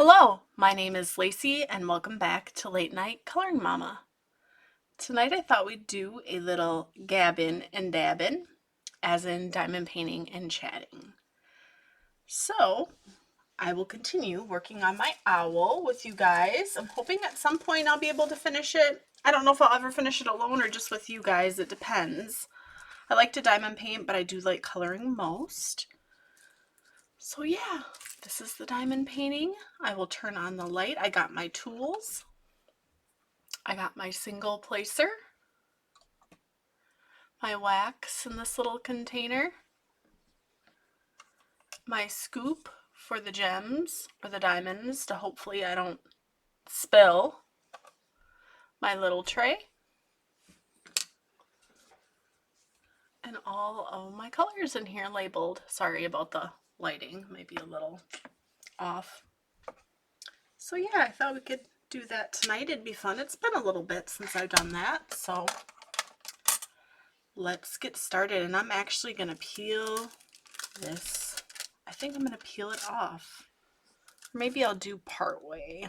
Hello, my name is Lacey and welcome back to Late Night Coloring Mama. Tonight I thought we'd do a little gabbing and dabbing, as in diamond painting and chatting. So I will continue working on my owl with you guys. I'm hoping at some point I'll be able to finish it. I don't know if I'll ever finish it alone or just with you guys. It depends. I like to diamond paint, but I do like coloring most. So yeah, this is the diamond painting. I will turn on the light. I got my tools. I got my single placer, my wax in this little container, my scoop for the gems or the diamonds to hopefully I don't spill, my little tray, and all of my colors in here labeled. Sorry about the lighting, might be a little off. So yeah, I thought we could do that tonight. It'd be fun. It's been a little bit since I've done that, so let's get started. And I'm actually going to peel this. I think I'm going to peel it off. Maybe I'll do part way.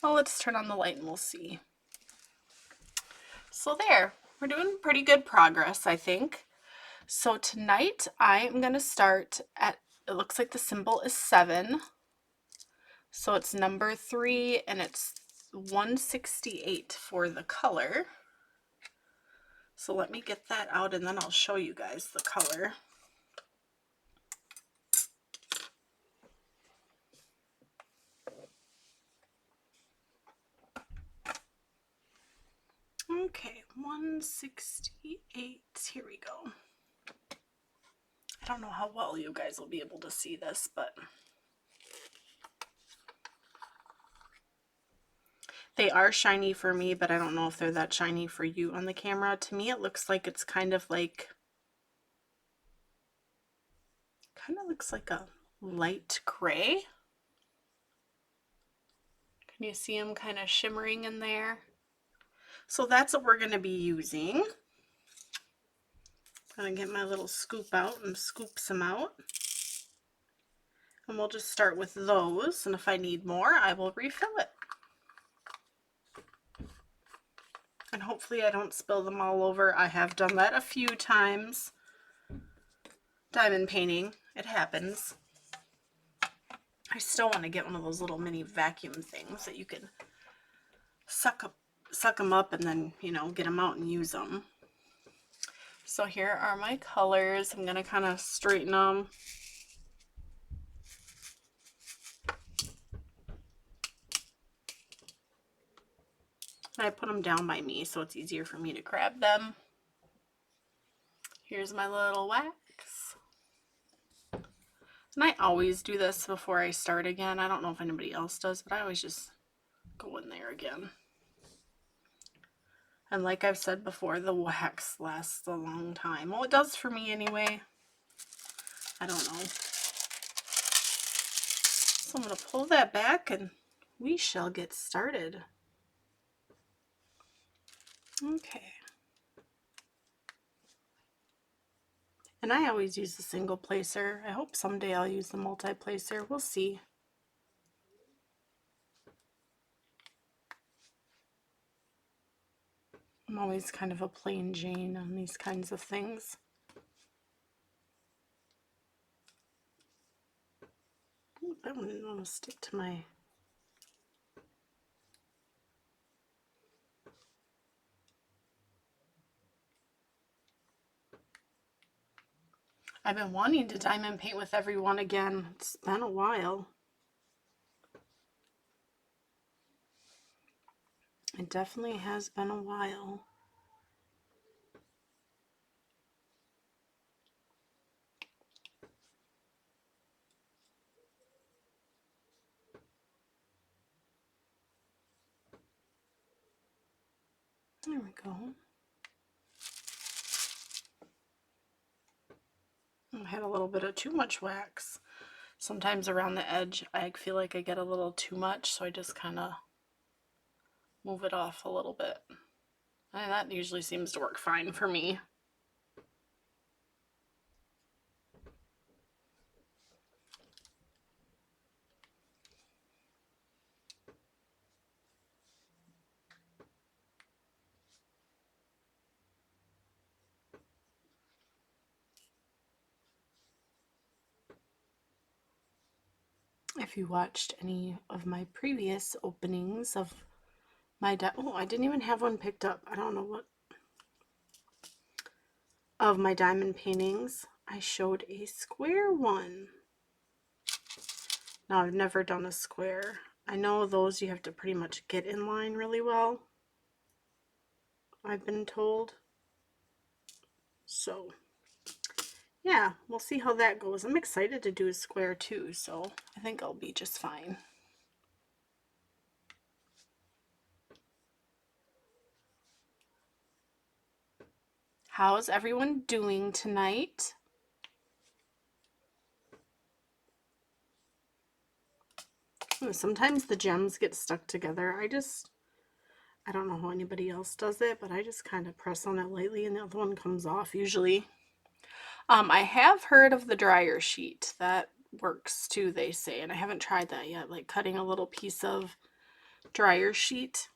Well, let's turn on the light and we'll see. So there, we're doing pretty good progress, I think. So tonight I'm going to start at, it looks like the symbol is 7. So it's number 3 and it's 168 for the color. So let me get that out and then I'll show you guys the color. Okay, 168, here we go. I don't know how well you guys will be able to see this, but they are shiny for me, but I don't know if they're that shiny for you on the camera. To me, it looks like it's kind of looks like a light gray. Can you see them kind of shimmering in there? So that's what we're going to be using. I'm going to get my little scoop out and scoop some out. And we'll just start with those, and if I need more, I will refill it. And hopefully I don't spill them all over. I have done that a few times. Diamond painting, it happens. I still want to get one of those little mini vacuum things that you can suck them up and then, you know, get them out and use them. So here are my colors. I'm going to kind of straighten them. I put them down by me so it's easier for me to grab them. Here's my little wax. And I always do this before I start again. I don't know if anybody else does, but I always just go in there again. And like I've said before, the wax lasts a long time. Well, it does for me anyway. I don't know. So I'm going to pull that back and we shall get started. Okay. And I always use the single placer. I hope someday I'll use the multi-placer. We'll see. I'm always kind of a plain Jane on these kinds of things. I don't want to stick to my... I've been wanting to diamond paint with everyone again. It's been a while. It definitely has been a while. There we go. I had a little bit of too much wax. Sometimes around the edge I feel like I get a little too much, so I just kind of move it off a little bit. And that usually seems to work fine for me. If you watched any of my previous openings of my oh, I didn't even have one picked up. I don't know what. Of my diamond paintings, I showed a square one. Now, I've never done a square. I know those you have to pretty much get in line really well, I've been told. So, yeah, we'll see how that goes. I'm excited to do a square too, so I think I'll be just fine. How's everyone doing tonight? Sometimes the gems get stuck together. I don't know how anybody else does it, but I just kind of press on it lightly and the other one comes off usually. I have heard of the dryer sheet. That works too, they say, and I haven't tried that yet, like cutting a little piece of dryer sheet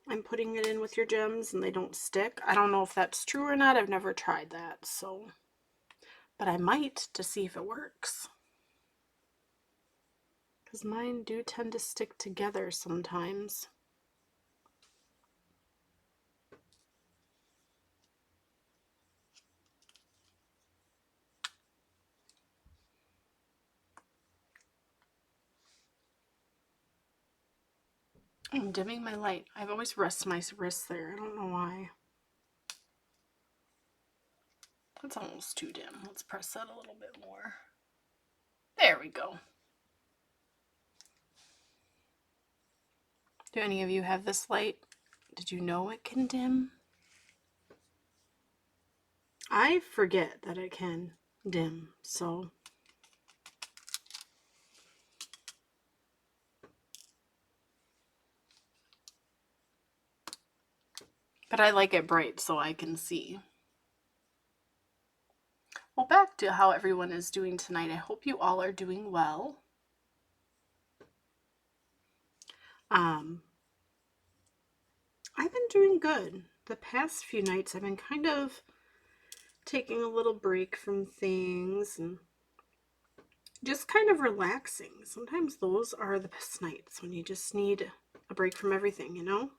and putting it in with your gems and they don't stick. I don't know if that's true or not. I've never tried that, so, but I might to see if it works. Because mine do tend to stick together sometimes. I'm dimming my light. I've always rested my wrist there. I don't know why. That's almost too dim. Let's press that a little bit more. There we go. Do any of you have this light? Did you know it can dim? I forget that it can dim, so. But I like it bright so I can see. Well, back to how everyone is doing tonight. I hope you all are doing well. I've been doing good. The past few nights I've been kind of taking a little break from things and just kind of relaxing. Sometimes those are the best nights when you just need a break from everything, you know?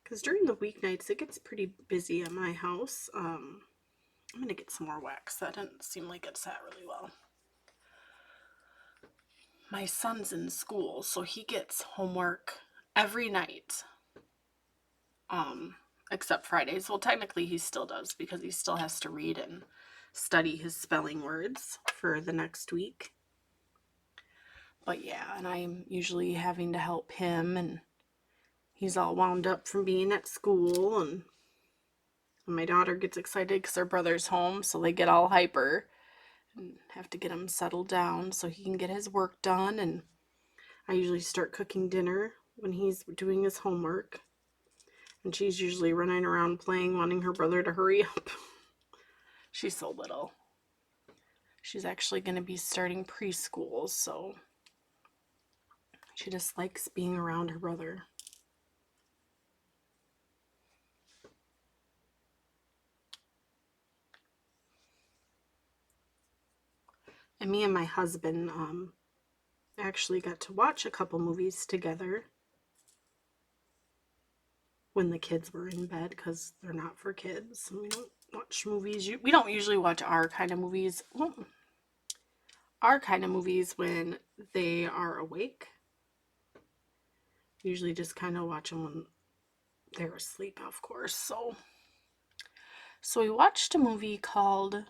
Because during the weeknights it gets pretty busy at my house. I'm going to get some more wax. That didn't seem like it sat really well. My son's in school, so he gets homework every night. Except Fridays. Well, technically he still does because he still has to read and study his spelling words for the next week. But yeah, and I'm usually having to help him, and he's all wound up from being at school, and my daughter gets excited because her brother's home, so they get all hyper and have to get him settled down so he can get his work done. And I usually start cooking dinner when he's doing his homework. And she's usually running around playing, wanting her brother to hurry up. She's so little. She's actually going to be starting preschool, so she just likes being around her brother. And me and my husband actually got to watch a couple movies together when the kids were in bed, because they're not for kids. We don't watch movies. We don't usually watch our kind of movies. Well, our kind of movies when they are awake. Usually just kind of watch them when they're asleep, of course. So we watched a movie called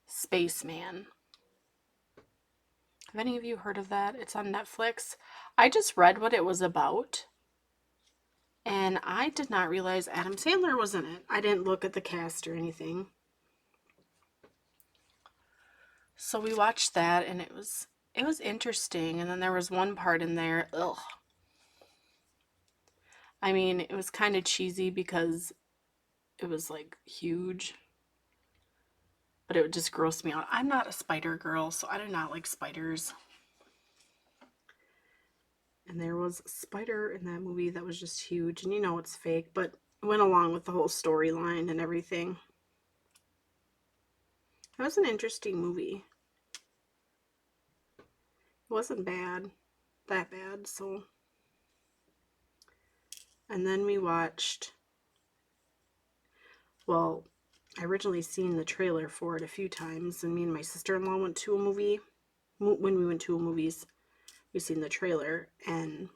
Spaceman. Have any of you heard of that? It's on Netflix. I just read what it was about, and I did not realize Adam Sandler was in it. I didn't look at the cast or anything. So we watched that, and it was interesting. And then there was one part in there, ugh. I mean, it was kind of cheesy because it was like huge, but it would just gross me out. I'm not a spider girl, so I do not like spiders. And there was a spider in that movie that was just huge, and you know it's fake, but it went along with the whole storyline and everything. It was an interesting movie. wasn't that bad, so. And then we watched, well, I originally seen the trailer for it a few times, and me and my sister-in-law went to a movie. When we went to a movies, we seen the trailer, and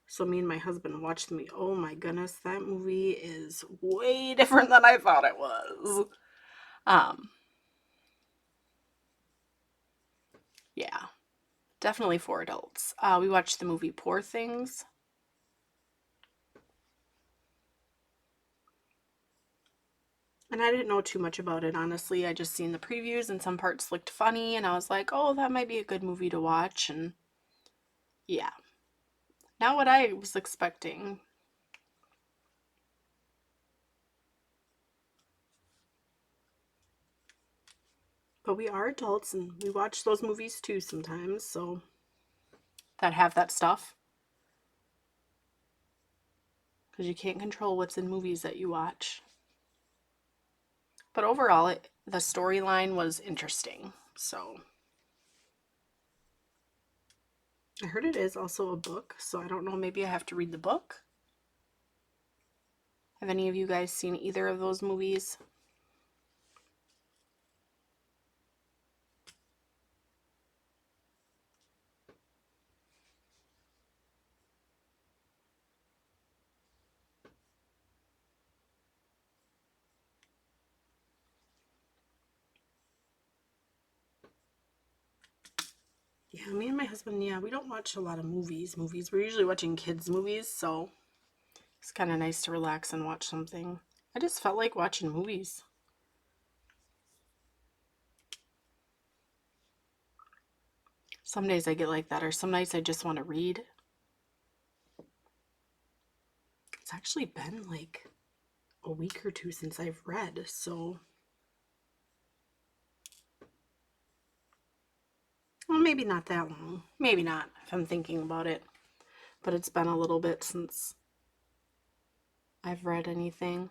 so me and my husband watched the movie. Oh my goodness, that movie is way different than I thought it was. Yeah, definitely for adults. We watched the movie Poor Things. And I didn't know too much about it, honestly. I just seen the previews and some parts looked funny, and I was like, oh, that might be a good movie to watch. And yeah, not what I was expecting. But we are adults and we watch those movies too sometimes, so that have that stuff. Because you can't control what's in movies that you watch. But overall, the storyline was interesting. So I heard it is also a book, so I don't know, maybe I have to read the book. Have any of you guys seen either of those movies? Yeah, me and my husband, yeah, we don't watch a lot of movies. We're usually watching kids' movies, so it's kind of nice to relax and watch something. I just felt like watching movies. Some days I get like that, or some nights I just want to read. It's actually been like a week or two since I've read, so. Well, maybe not that long. Maybe not, if I'm thinking about it. But it's been a little bit since I've read anything.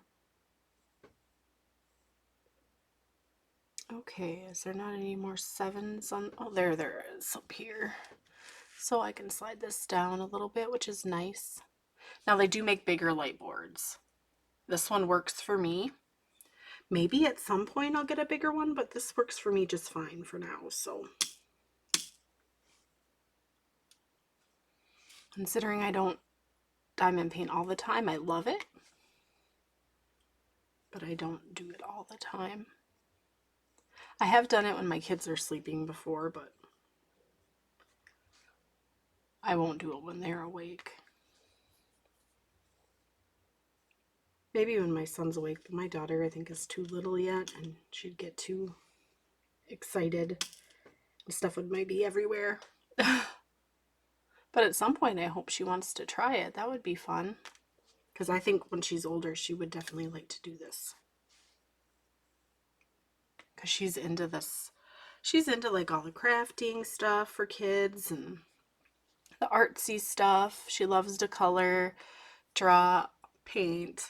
Okay, is there not any more sevens on? Oh, there is up here. So I can slide this down a little bit, which is nice. Now they do make bigger light boards. This one works for me. Maybe at some point I'll get a bigger one, but this works for me just fine for now, so. Considering I don't diamond paint all the time, I love it. But I don't do it all the time. I have done it when my kids are sleeping before, but I won't do it when they're awake. Maybe when my son's awake, but my daughter I think is too little yet, and she'd get too excited and stuff would maybe be everywhere. But at some point I hope she wants to try it. That would be fun. Because I think when she's older she would definitely like to do this. Because she's into this. She's into like all the crafting stuff for kids and the artsy stuff. She loves to color, draw, paint.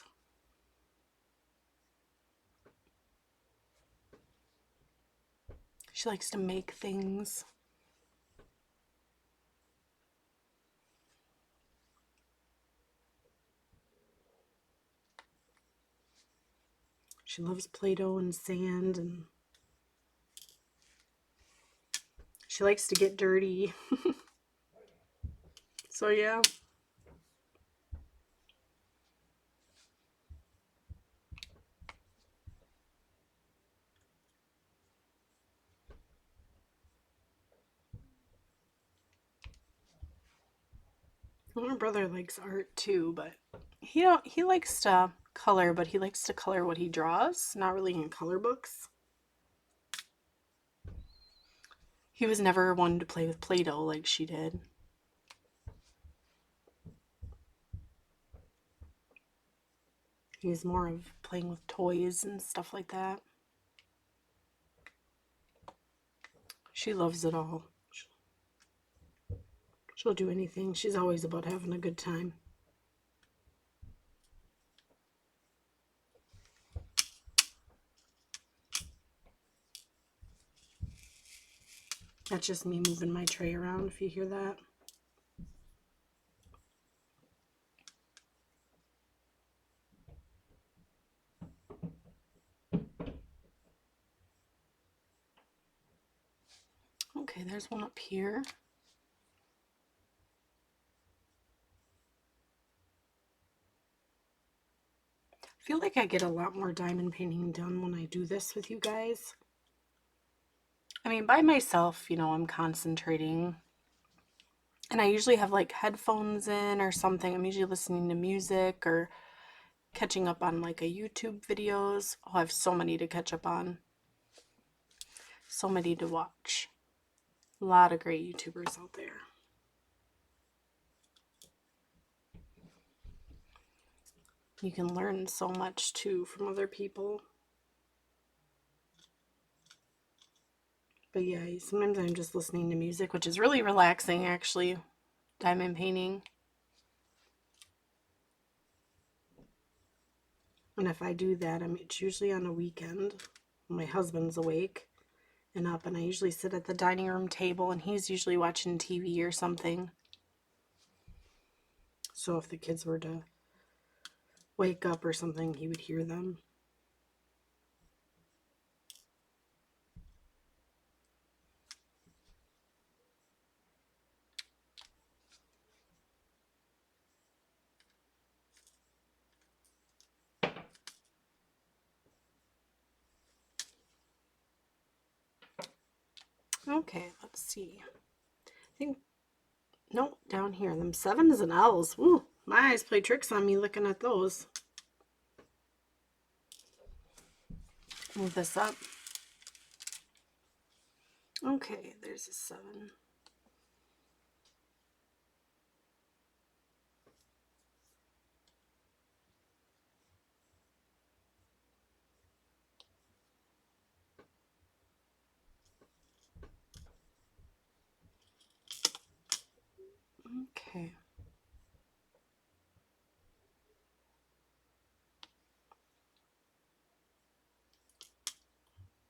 She likes to make things. She loves Play-Doh and sand, and she likes to get dirty. So yeah. My brother likes art too, but he likes to color, but he likes to color what he draws, not really in color books. He was never one to play with Play-Doh like she did. He's more of playing with toys and stuff like that. She loves it all. She'll do anything. She's always about having a good time. That's just me moving my tray around, if you hear that. Okay, there's one up here. I feel like I get a lot more diamond painting done when I do this with you guys. I mean, by myself, you know, I'm concentrating. And I usually have like headphones in or something. I'm usually listening to music or catching up on like a YouTube videos. Oh, I have so many to catch up on. So many to watch. A lot of great YouTubers out there. You can learn so much too from other people. But yeah, sometimes I'm just listening to music, which is really relaxing actually, diamond painting. And if I do that, it's usually on a weekend. My husband's awake and up, and I usually sit at the dining room table, and he's usually watching TV or something. So if the kids were to wake up or something, he would hear them. Okay, let's see. I think, nope, down here. Them 7s and L's. Ooh, my eyes play tricks on me looking at those. Move this up. Okay, there's a 7. Okay.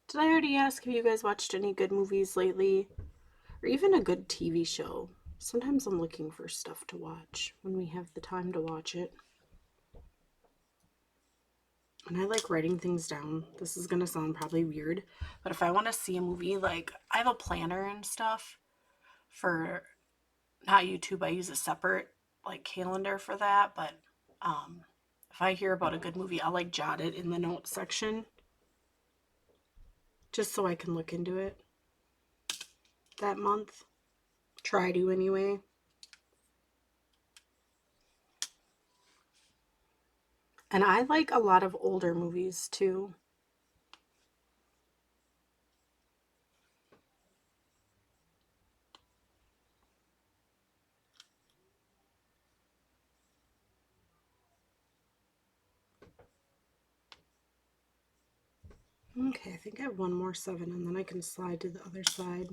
Did I already ask if you guys watched any good movies lately? Or even a good TV show? Sometimes I'm looking for stuff to watch when we have the time to watch it. And I like writing things down. This is going to sound probably weird, but if I want to see a movie, like I have a planner and stuff for not YouTube. I use a separate like calendar for that, but if I hear about a good movie, I'll like jot it in the notes section just so I can look into it that month. Try to anyway. And I like a lot of older movies too. Okay, I think I have one more 7 and then I can slide to the other side.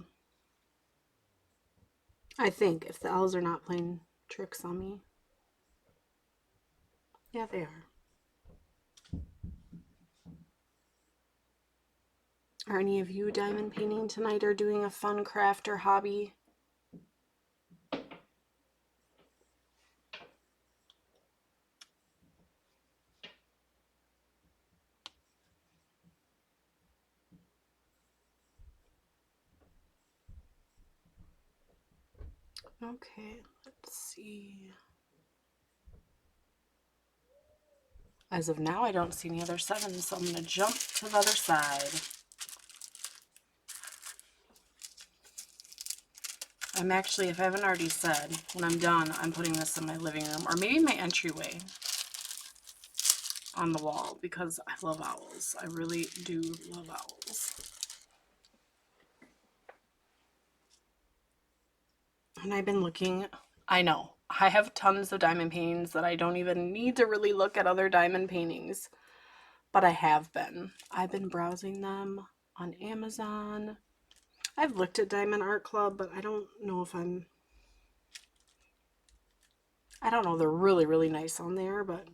I think, if the L's are not playing tricks on me. Yeah, they are. Are any of you diamond painting tonight or doing a fun craft or hobby? Okay, let's see. As of now, I don't see any other 7s, so I'm going to jump to the other side. I'm actually, if I haven't already said, when I'm done, I'm putting this in my living room, or maybe my entryway on the wall, because I love owls. I really do love owls. And I've been looking, I know, I have tons of diamond paintings that I don't even need to really look at other diamond paintings, but I have been. I've been browsing them on Amazon. I've looked at Diamond Art Club, but I don't know if I don't know, they're really, really nice on there, but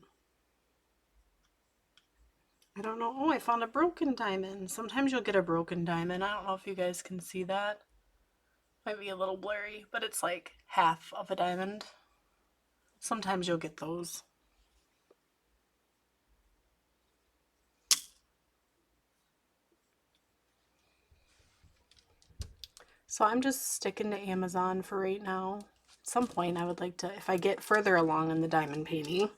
I don't know. Oh, I found a broken diamond. Sometimes you'll get a broken diamond. I don't know if you guys can see that. Might be a little blurry, but it's like half of a diamond. Sometimes you'll get those. So I'm just sticking to Amazon for right now. At some point I would like to, if I get further along in the diamond painting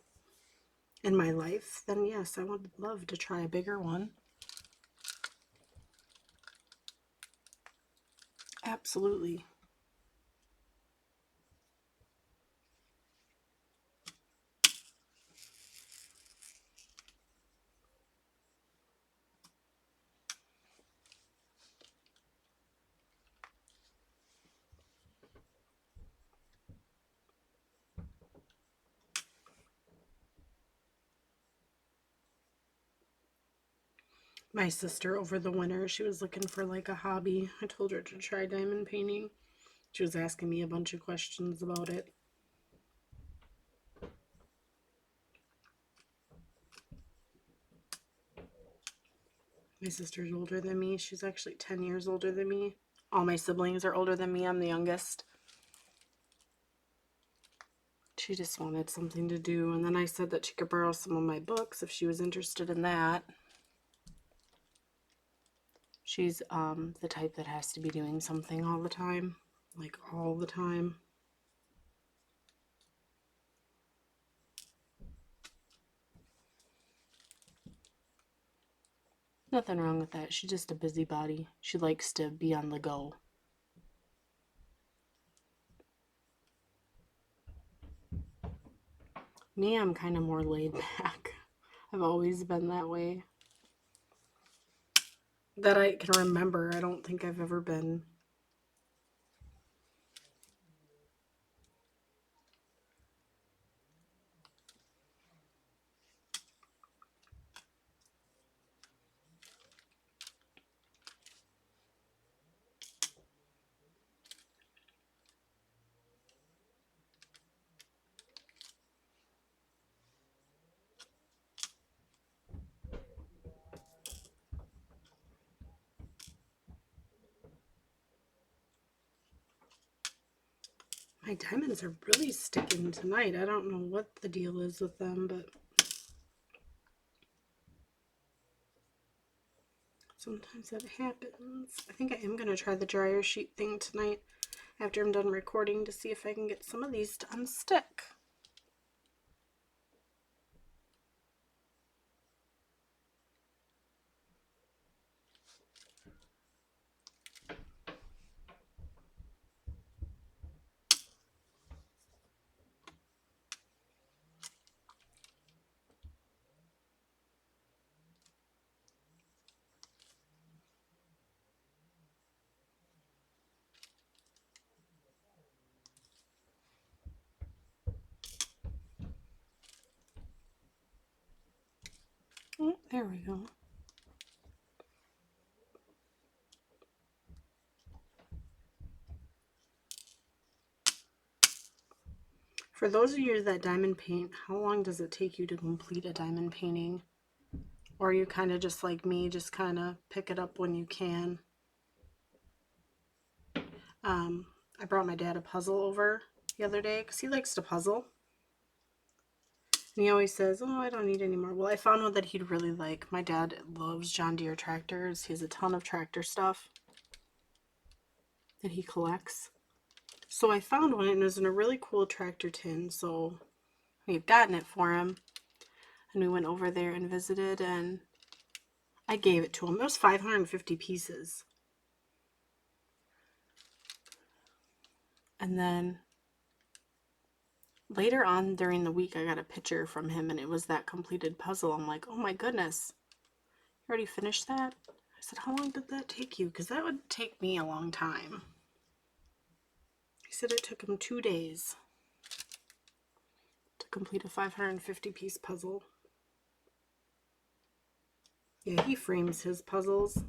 in my life, then yes, I would love to try a bigger one. Absolutely. My sister over the winter, she was looking for like a hobby. I told her to try diamond painting. She was asking me a bunch of questions about it. My sister's older than me. She's actually 10 years older than me. All my siblings are older than me. I'm the youngest. She just wanted something to do, and then I said that she could borrow some of my books if she was interested in that. She's the type that has to be doing something all the time, like all the time. Nothing wrong with that. She's just a busybody. She likes to be on the go. Me, I'm kind of more laid back. I've always been that way. That I can remember. I don't think I've ever been. My diamonds are really sticking tonight. I don't know what the deal is with them, but sometimes that happens. I think I am going to try the dryer sheet thing tonight after I'm done recording to see if I can get some of these to unstick. Oh, there we go. For those of you that diamond paint, how long does it take you to complete a diamond painting? Or you kind of just like me, just kind of pick it up when you can? I brought my dad a puzzle over the other day because he likes to puzzle. And he always says, oh, I don't need any more. Well, I found one that he'd really like. My dad loves John Deere tractors. He has a ton of tractor stuff that he collects. So I found one, and it was in a really cool tractor tin. So we've gotten it for him. And we went over there and visited, and I gave it to him. It was 550 pieces. And then later on during the week, I got a picture from him, and it was that completed puzzle. I'm like, oh my goodness, you already finished that? I said, how long did that take you? Because that would take me a long time. He said it took him 2 days to complete a 550 piece puzzle. Yeah, he frames his puzzles.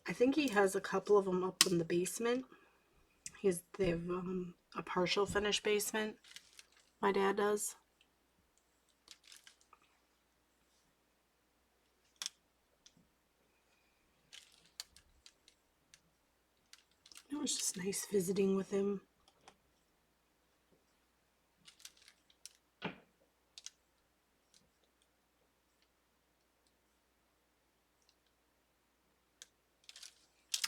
I think he has a couple of them up in the basement. They have a partial finished basement. My dad does. It was just nice visiting with him.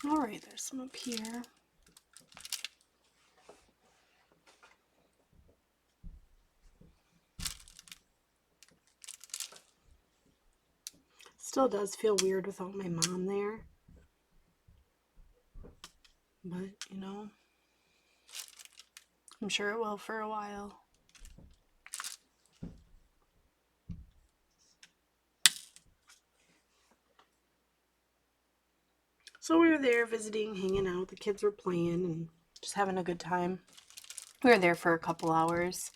All right, there's some up here. Still does feel weird without my mom there. But, you know, I'm sure it will for a while. So we were there visiting, hanging out. The kids were playing and just having a good time. We were there for a couple hours.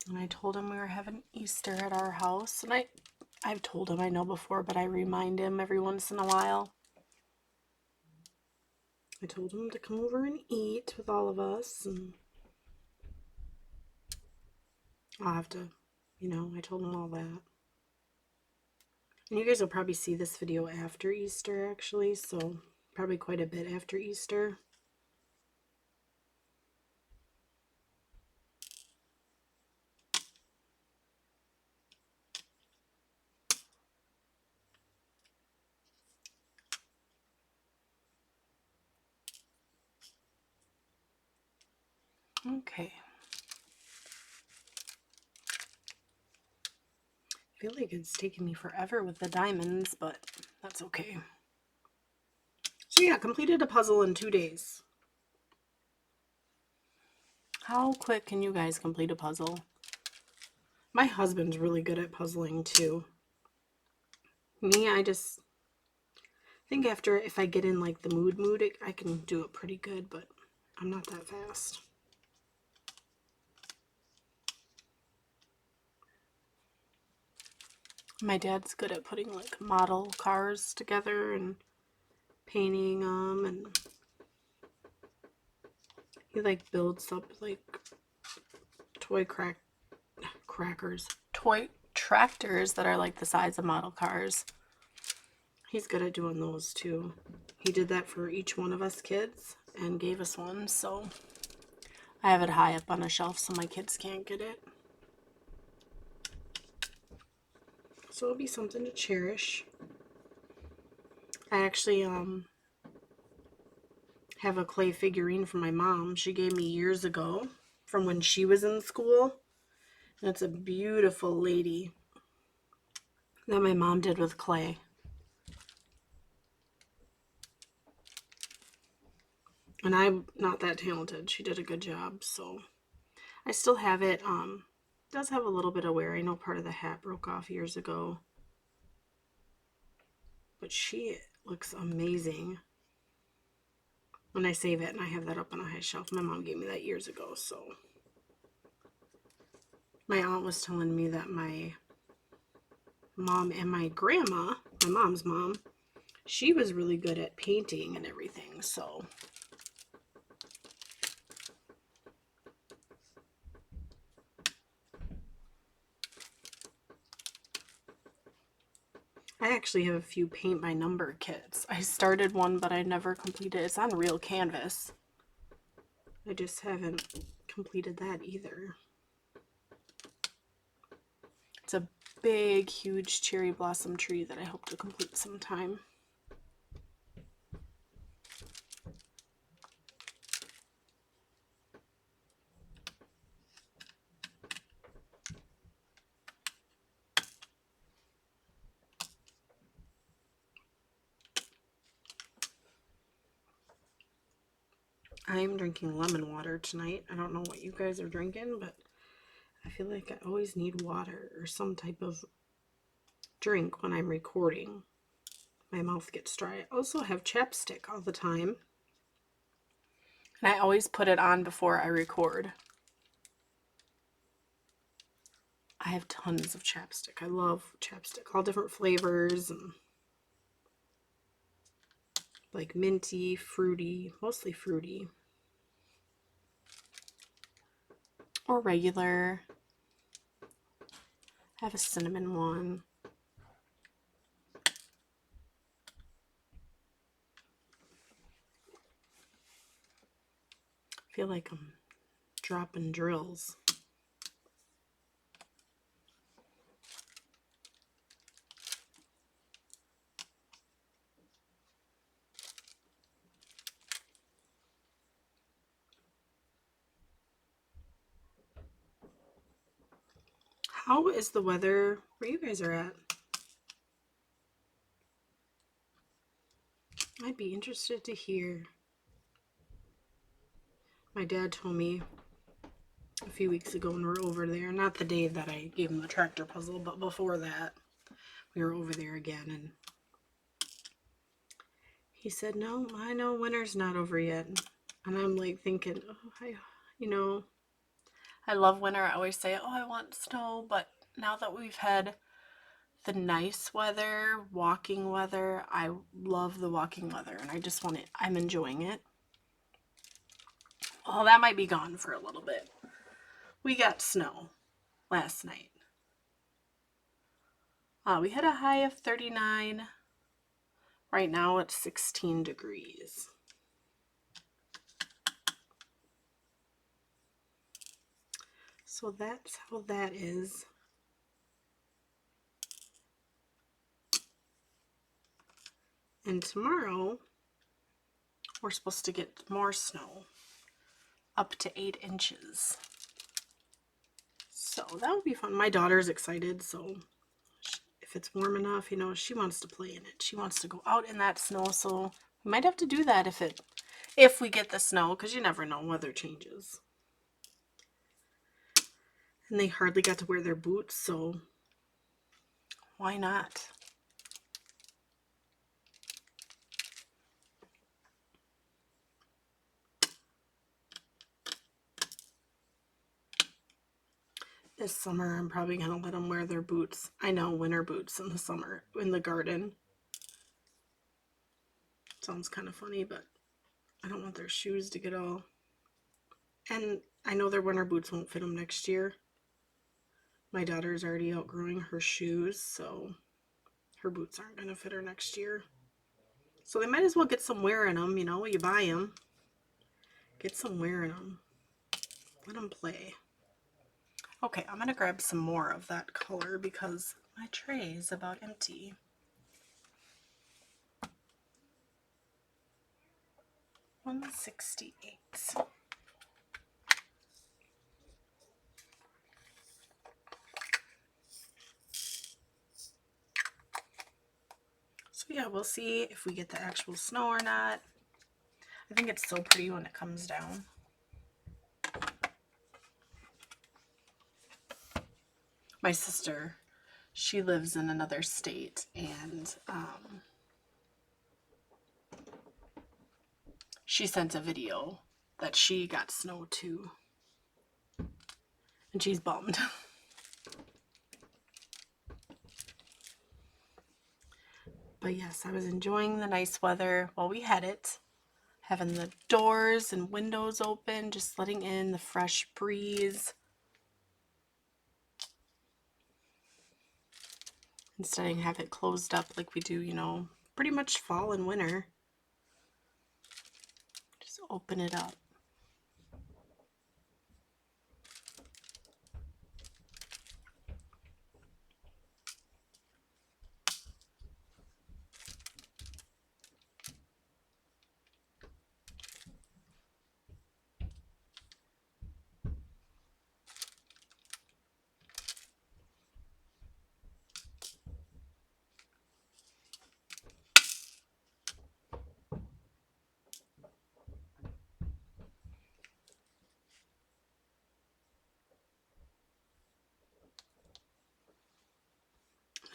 And I told him we were having Easter at our house. And I've told him, I know before, but I remind him every once in a while. I told him to come over and eat with all of us. And I'll have to, you know, I told him all that. And you guys will probably see this video after Easter, actually. So probably quite a bit after Easter. Okay. I feel like it's taking me forever with the diamonds, but that's okay. So yeah, completed a puzzle in 2 days. How quick can you guys complete a puzzle? My husband's really good at puzzling too. Me, I just think after, if I get in like the mood, I can do it pretty good, but I'm not that fast. My dad's good at putting like model cars together and painting them, and he like builds up like toy tractors that are like the size of model cars. He's good at doing those too. He did that for each one of us kids and gave us one, so I have it high up on a shelf so my kids can't get it. So it'll be something to cherish. I actually have a clay figurine from my mom. She gave me years ago from when she was in school. And it's a beautiful lady that my mom did with clay. And I'm not that talented. She did a good job, so I still have it. Does have a little bit of wear. I know part of the hat broke off years ago. But she looks amazing. When I save it and I have that up on a high shelf. My mom gave me that years ago, so. My aunt was telling me that my mom and my grandma, my mom's mom, she was really good at painting and everything, so. I actually have a few paint by number kits. I started one, but I never completed it. It's on real canvas. I just haven't completed that either. It's a big, huge cherry blossom tree that I hope to complete sometime. I'm drinking lemon water tonight. I don't know what you guys are drinking, but I feel like I always need water or some type of drink when I'm recording. My mouth gets dry. I also have chapstick all the time. And I always put it on before I record. I have tons of chapstick. I love chapstick. All different flavors and like minty, fruity, mostly fruity. Or regular. I have a cinnamon one. feel like I'm dropping drills. How is the weather where you guys are at? I'd be interested to hear. My dad told me a few weeks ago when we were over there, not the day that I gave him the tractor puzzle, but before that, we were over there again, and he said, no, I know winter's not over yet. And I'm like thinking, oh, I love winter. I always say, oh, I want snow, but now that we've had the nice weather, walking weather, I love the walking weather, and I just want it. I'm enjoying it. Well, that might be gone for a little bit. We got snow last night. We had a high of 39. Right now it's 16 degrees. So that's how that is. And tomorrow, we're supposed to get more snow, up to 8 inches. So that would be fun. My daughter's excited, so if it's warm enough, she wants to play in it. She wants to go out in that snow, so we might have to do that if we get the snow, because you never know, weather changes. And they hardly got to wear their boots, so why not? This summer, I'm probably going to let them wear their boots. I know, winter boots in the summer, in the garden. Sounds kind of funny, but I don't want their shoes to get all... And I know their winter boots won't fit them next year. My daughter's already outgrowing her shoes, so her boots aren't going to fit her next year. So they might as well get some wear in them, you buy them. Get some wear in them. Let them play. Okay, I'm going to grab some more of that color because my tray is about empty. $168. So yeah, we'll see if we get the actual snow or not. I think it's so pretty when it comes down. My sister, she lives in another state, and she sent a video that she got snow too, and she's bummed. But yes, I was enjoying the nice weather while we had it, having the doors and windows open, just letting in the fresh breeze. Instead of have it closed up like we do, pretty much fall and winter. Just open it up.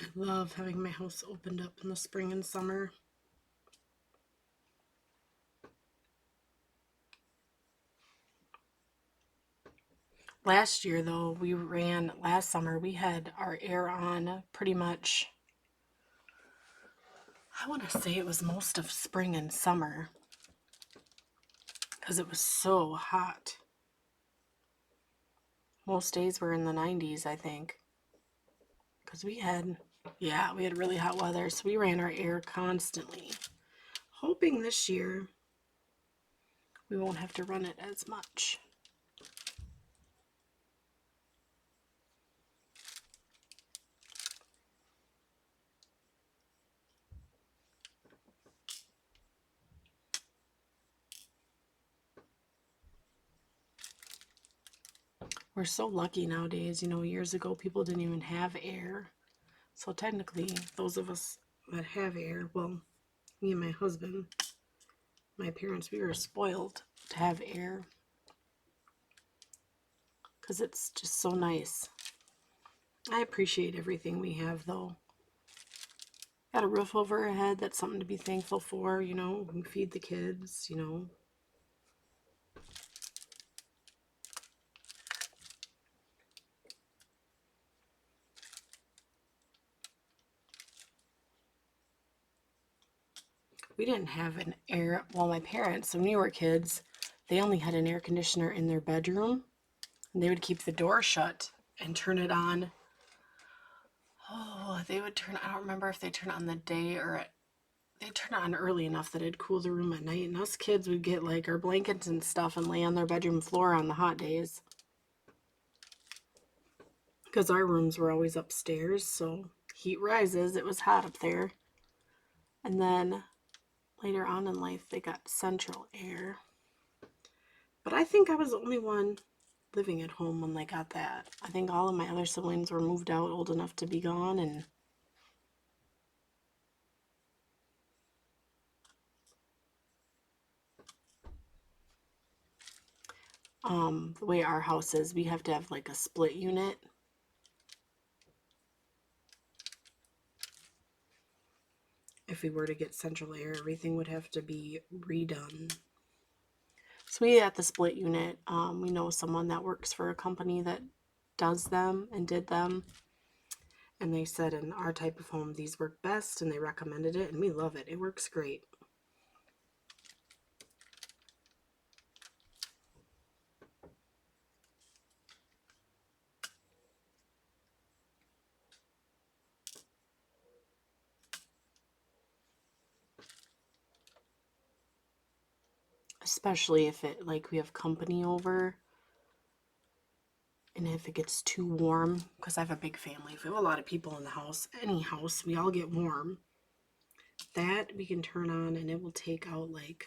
I love having my house opened up in the spring and summer. Last year, though, last summer, we had our air on pretty much, I want to say it was most of spring and summer, because it was so hot. Most days were in the 90s, I think, because we had really hot weather, so we ran our air constantly. Hoping this year we won't have to run it as much. We're so lucky nowadays. Years ago people didn't even have air. So technically, those of us that have air, well, me and my husband, my parents, we were spoiled to have air because it's just so nice. I appreciate everything we have, though. Got a roof over our head, that's something to be thankful for. We feed the kids. We didn't have an air, well, my parents, when we were kids, they only had an air conditioner in their bedroom, and they would keep the door shut and turn it on. Oh, they would turn, I don't remember if they turned it on the day or they turned it on early enough that it'd cool the room at night, and us kids would get like our blankets and stuff and lay on their bedroom floor on the hot days. Because our rooms were always upstairs, so heat rises, it was hot up there. And then later on in life, they got central air. But I think I was the only one living at home when they got that. I think all of my other siblings were moved out old enough to be gone, and the way our house is, we have to have like a split unit. If we were to get central air, everything would have to be redone. So we at the split unit, we know someone that works for a company that does them and did them. And they said in our type of home, these work best, and they recommended it, and we love it. It works great. Especially if it, like, we have company over, and if it gets too warm, because I have a big family. If we have a lot of people in the house, any house, we all get warm. That we can turn on, and it will take out, like,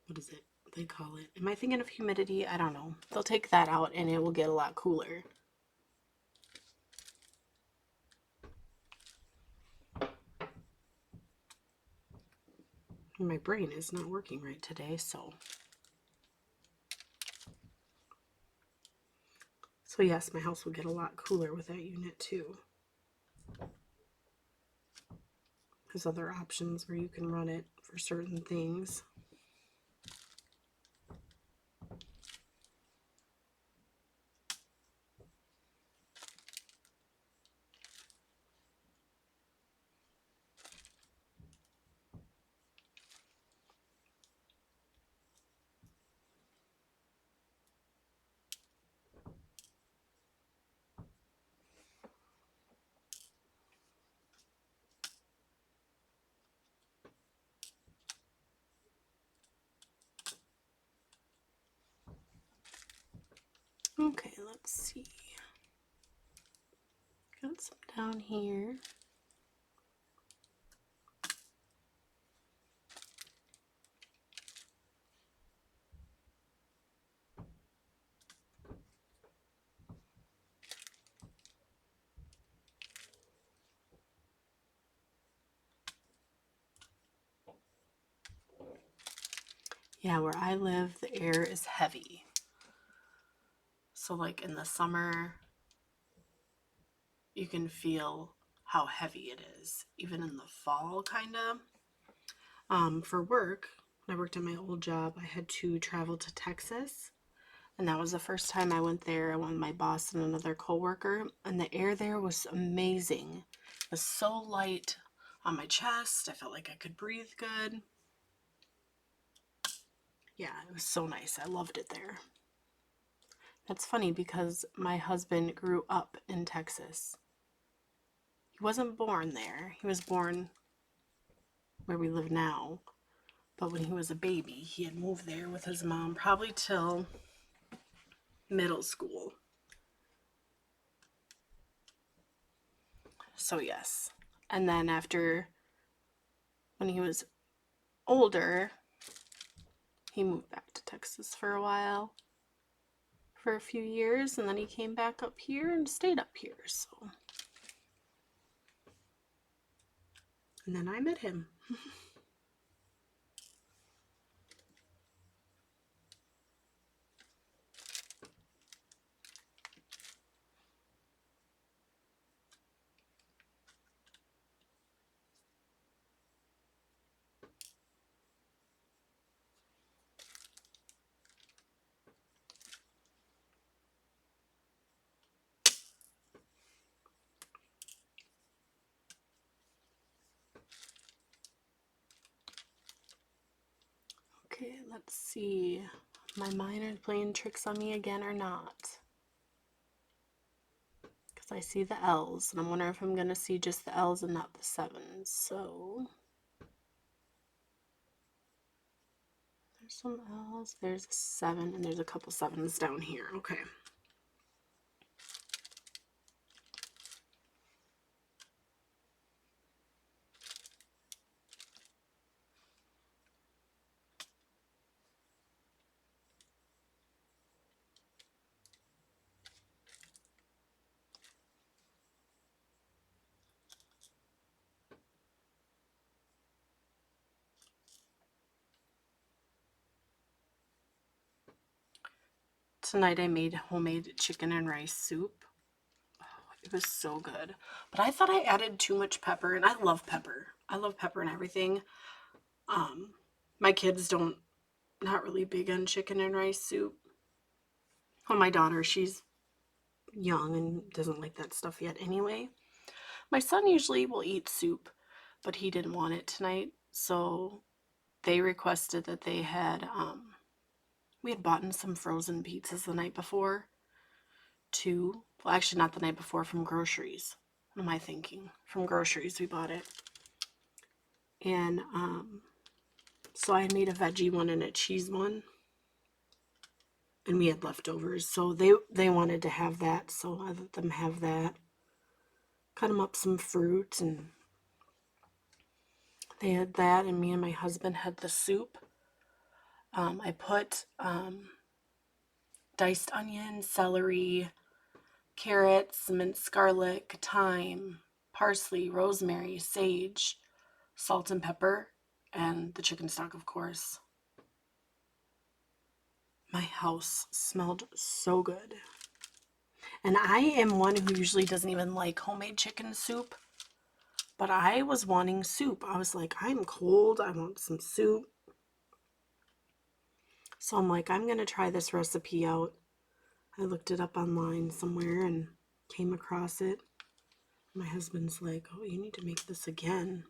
what is it they call it? Am I thinking of humidity? I don't know. They'll take that out, and it will get a lot cooler. My brain is not working right today, so yes, my house will get a lot cooler with that unit too. There's other options where you can run it for certain things. Okay, let's see. Got some down here. Yeah, where I live, the air is heavy. So like in the summer, you can feel how heavy it is. Even in the fall, kind of. For work, when I worked at my old job, I had to travel to Texas. And that was the first time I went there. I went with my boss and another coworker. And the air there was amazing. It was so light on my chest. I felt like I could breathe good. Yeah, it was so nice. I loved it there. That's funny because my husband grew up in Texas. He wasn't born there. He was born where we live now. But when he was a baby, he had moved there with his mom probably till middle school. So yes. And then after, when he was older, he moved back to Texas for a while, for a few years, and then he came back up here and stayed up here. So, and then I met him. Okay, let's see. My mind is playing tricks on me again or not. Because I see the L's, and I'm wondering if I'm going to see just the L's and not the 7s. So, there's some L's, there's a 7, and there's a couple 7s down here. Okay. Tonight I made homemade chicken and rice soup. Oh, it was so good. But I thought I added too much pepper, and I love pepper. I love pepper and everything. My kids don't, not really big on chicken and rice soup. Well, my daughter, she's young and doesn't like that stuff yet anyway. My son usually will eat soup, but he didn't want it tonight. So they requested that they had, we had bought in some frozen pizzas the night before too. Well, actually, not the night before, from groceries. What am I thinking? From groceries, we bought it. And so I made a veggie one and a cheese one. And we had leftovers. So they wanted to have that. So I let them have that. Cut them up some fruit, and they had that. And me and my husband had the soup. I put diced onion, celery, carrots, minced garlic, thyme, parsley, rosemary, sage, salt and pepper, and the chicken stock, of course. My house smelled so good. And I am one who usually doesn't even like homemade chicken soup, but I was wanting soup. I was like, I'm cold, I want some soup. So I'm like, I'm going to try this recipe out. I looked it up online somewhere and came across it. My husband's like, oh, you need to make this again.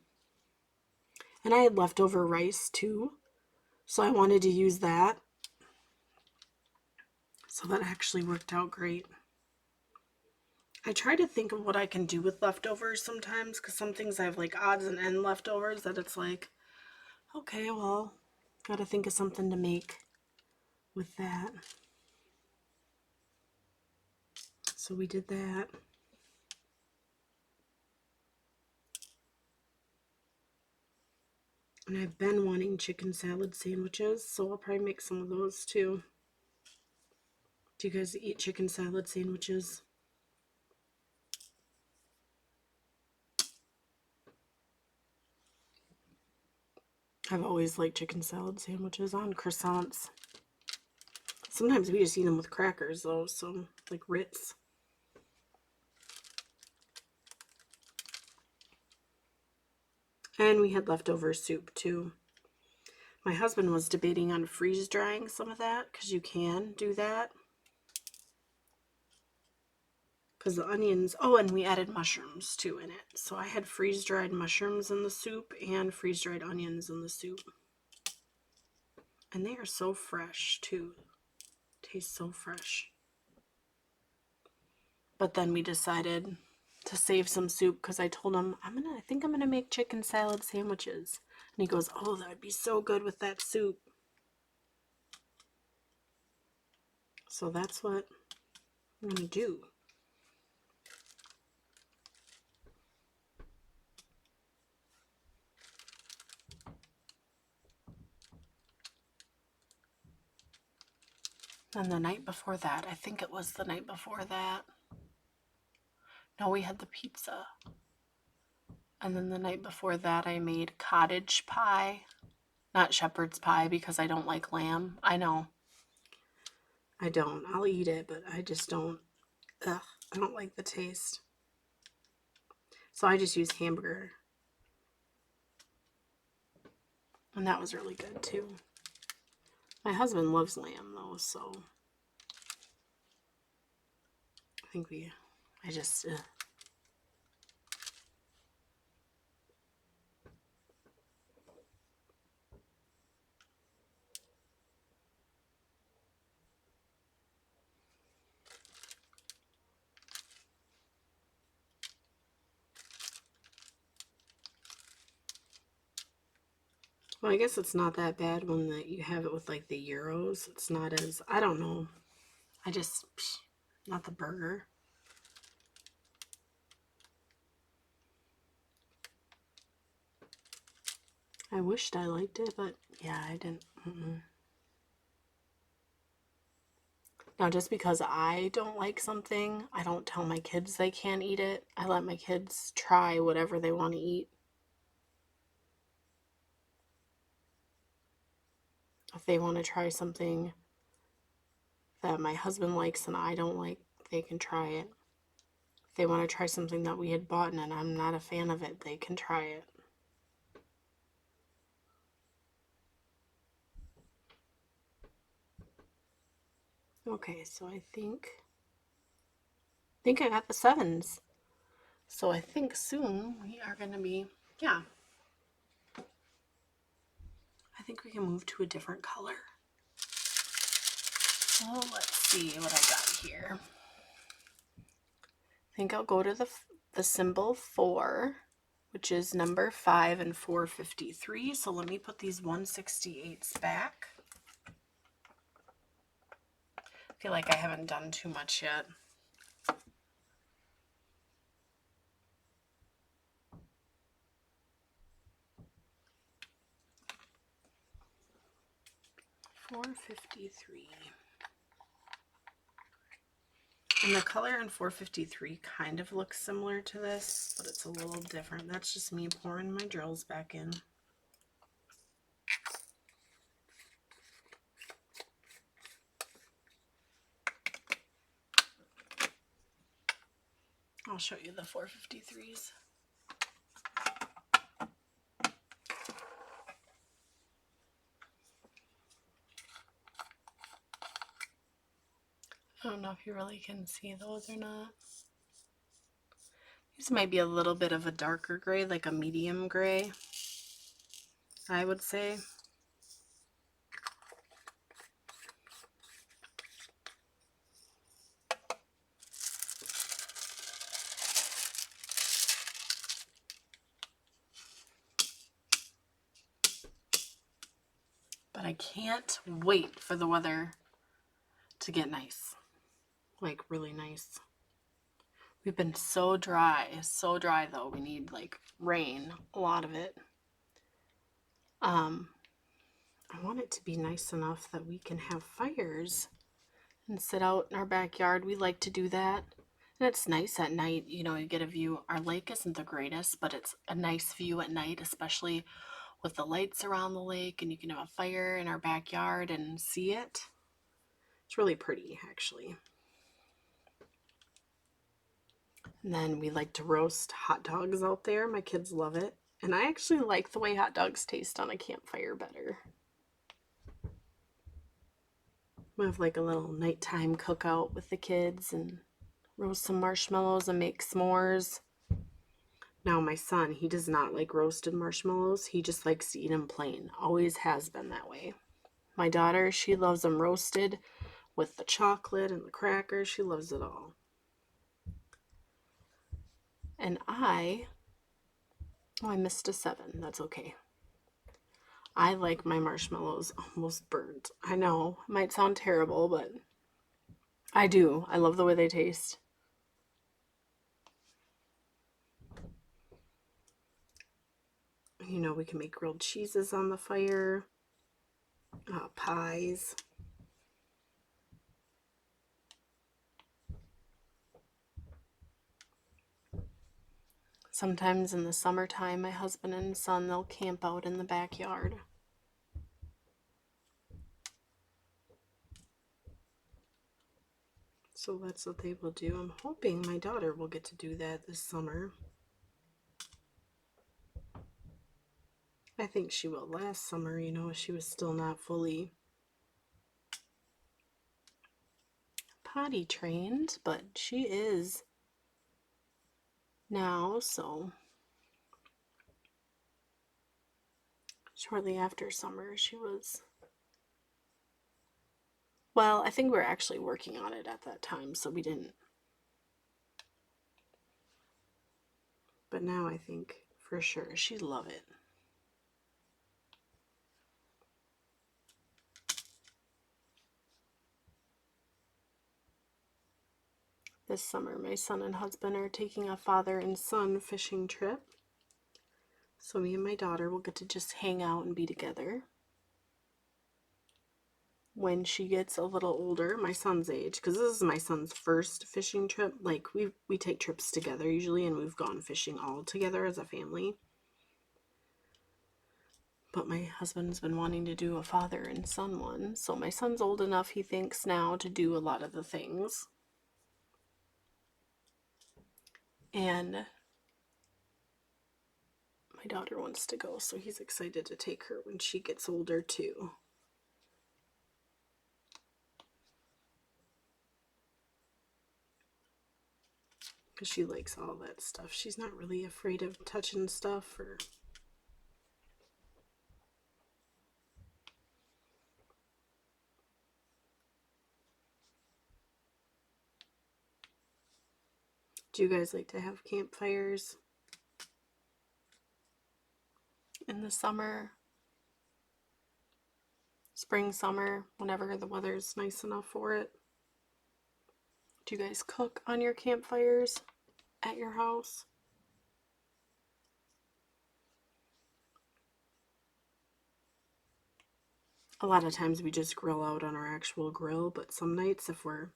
And I had leftover rice too, so I wanted to use that. So that actually worked out great. I try to think of what I can do with leftovers sometimes, because some things I have like odds and end leftovers that it's like, okay, well, gotta think of something to make with that. So we did that. And I've been wanting chicken salad sandwiches, so I'll probably make some of those too. Do you guys eat chicken salad sandwiches? I've always liked chicken salad sandwiches on croissants. Sometimes we just eat them with crackers though, so like Ritz. And we had leftover soup too. My husband was debating on freeze drying some of that, because you can do that. Because the onions, oh, and we added mushrooms too in it. So I had freeze dried mushrooms in the soup and freeze dried onions in the soup. And they are so fresh too. Tastes so fresh. But then we decided to save some soup because I told him I think I'm gonna make chicken salad sandwiches. he goes, oh, that would be so good with that soup. So that's what I'm going to do. And the night before that, I think it was the night before that. No, we had the pizza. And then the night before that, I made cottage pie. Not shepherd's pie because I don't like lamb. I know. I don't. I'll eat it, but I just don't. Ugh, I don't like the taste. So I just use hamburger. And that was really good too. My husband loves lamb though, so I think I just, well, I guess it's not that bad when you have it with like the gyros. It's not as, I don't know. I just, not the burger. I wished I liked it, but yeah, I didn't. Now, just because I don't like something, I don't tell my kids they can't eat it. I let my kids try whatever they want to eat. If they want to try something that my husband likes and I don't like, they can try it. If they want to try something that we had bought and I'm not a fan of it, they can try it. Okay, so I think I got the 7s. So I think soon we are going to be, yeah. I think we can move to a different color. So let's see what I got here. I think I'll go to the symbol 4, which is number 5 and 453. So let me put these 168s back. I feel like I haven't done too much yet. $4.53. And the color in 453 kind of looks similar to this, but it's a little different. That's just me pouring my drills back in. I'll show you the 453s. I don't know if you really can see those or not. These might be a little bit of a darker gray, like a medium gray, I would say. But I can't wait for the weather to get nice. Like really nice. We've been so dry though. We need like rain, a lot of it. I want it to be nice enough that we can have fires and sit out in our backyard. We like to do that. And it's nice at night, you know, you get a view. Our lake isn't the greatest, but it's a nice view at night, especially with the lights around the lake, and you can have a fire in our backyard and see it. It's really pretty, actually. And then we like to roast hot dogs out there. My kids love it. And I actually like the way hot dogs taste on a campfire better. We have like a little nighttime cookout with the kids and roast some marshmallows and make s'mores. Now my son, he does not like roasted marshmallows. He just likes to eat them plain. Always has been that way. My daughter, she loves them roasted with the chocolate and the crackers. She loves it all. And I missed a 7. That's okay. I like my marshmallows almost burnt. I know, it might sound terrible, but I do. I love the way they taste. You know, we can make grilled cheeses on the fire, pies. Sometimes in the summertime, my husband and son, they'll camp out in the backyard. So that's what they will do. I'm hoping my daughter will get to do that this summer. I think she will. Last summer, you know, she was still not fully potty trained, but she is now, so shortly after summer she was, well, I think we were actually working on it at that time, so we didn't, but now I think for sure she'd love it. This summer my son and husband are taking a father and son fishing trip, so me and my daughter will get to just hang out and be together. When she gets a little older, my son's age, because this is my son's first fishing trip. Like, we take trips together usually, and we've gone fishing all together as a family. But my husband's been wanting to do a father and son one, so my son's old enough, he thinks, now to do a lot of the things. And my daughter wants to go, so he's excited to take her when she gets older too. Because she likes all that stuff. She's not really afraid of touching stuff or... Do you guys like to have campfires in the summer? Spring, summer, whenever the weather's nice enough for it? Do you guys cook on your campfires at your house? A lot of times we just grill out on our actual grill, but some nights if we're